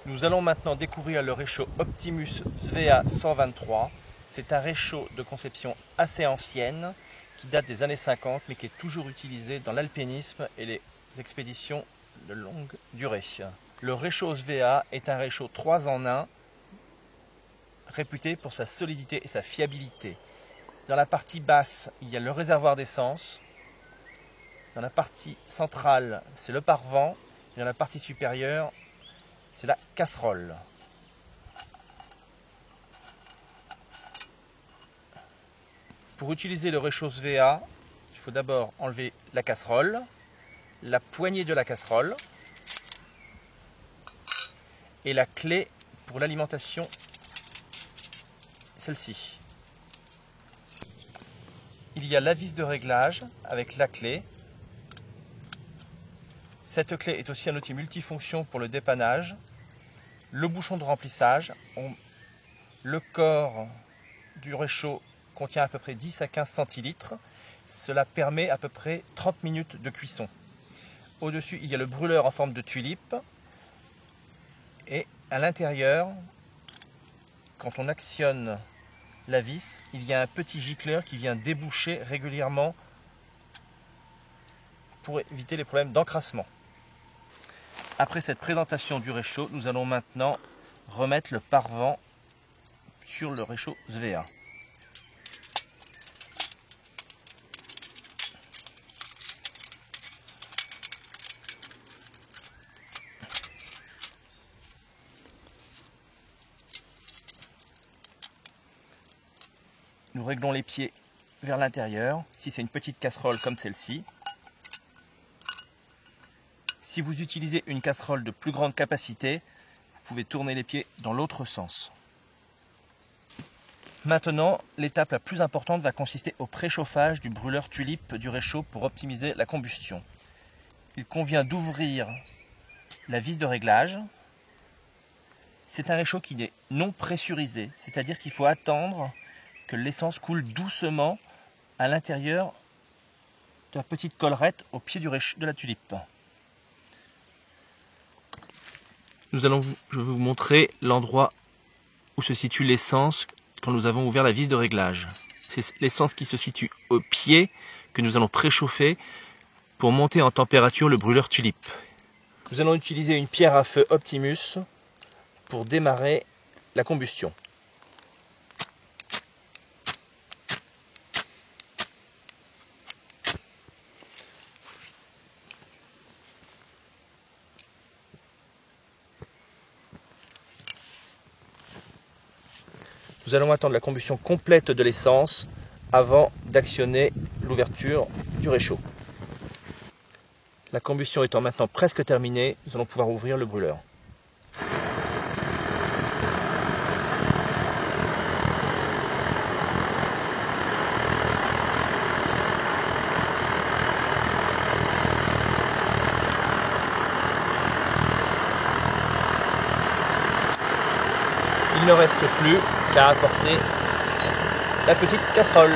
Nous allons maintenant découvrir le réchaud Optimus Svea 123. C'est un réchaud de conception assez ancienne qui date des années 50 mais qui est toujours utilisé dans l'alpinisme et les expéditions de longue durée. Le réchaud Svea est un réchaud 3 en 1 réputé pour sa solidité et sa fiabilité. Dans la partie basse, il y a le réservoir d'essence. Dans la partie centrale, c'est le pare-vent. Et dans la partie supérieure, c'est la casserole. Pour utiliser le réchaud Svea, il faut d'abord enlever la casserole, la poignée de la casserole et la clé pour l'alimentation, celle-ci. Il y a la vis de réglage avec la clé. Cette clé est aussi un outil multifonction pour le dépannage. Le bouchon de remplissage. Le corps du réchaud contient à peu près 10 à 15 centilitres. Cela permet à peu près 30 minutes de cuisson. Au-dessus, il y a le brûleur en forme de tulipe. Et à l'intérieur, quand on actionne la vis, il y a un petit gicleur qui vient déboucher régulièrement pour éviter les problèmes d'encrassement. Après cette présentation du réchaud, nous allons maintenant remettre le pare-vent sur le réchaud Svea. Nous réglons les pieds vers l'intérieur, si c'est une petite casserole comme celle-ci. Si vous utilisez une casserole de plus grande capacité, vous pouvez tourner les pieds dans l'autre sens. Maintenant, l'étape la plus importante va consister au préchauffage du brûleur tulipe du réchaud pour optimiser la combustion. Il convient d'ouvrir la vis de réglage. C'est un réchaud qui n'est non pressurisé, c'est-à-dire qu'il faut attendre que l'essence coule doucement à l'intérieur de la petite collerette au pied de la tulipe. Je vais vous montrer l'endroit où se situe l'essence quand nous avons ouvert la vis de réglage. C'est l'essence qui se situe au pied que nous allons préchauffer pour monter en température le brûleur tulipe. Nous allons utiliser une pierre à feu Optimus pour démarrer la combustion. Nous allons attendre la combustion complète de l'essence avant d'actionner l'ouverture du réchaud. La combustion étant maintenant presque terminée, nous allons pouvoir ouvrir le brûleur. Il ne reste plus qu'à apporter la petite casserole.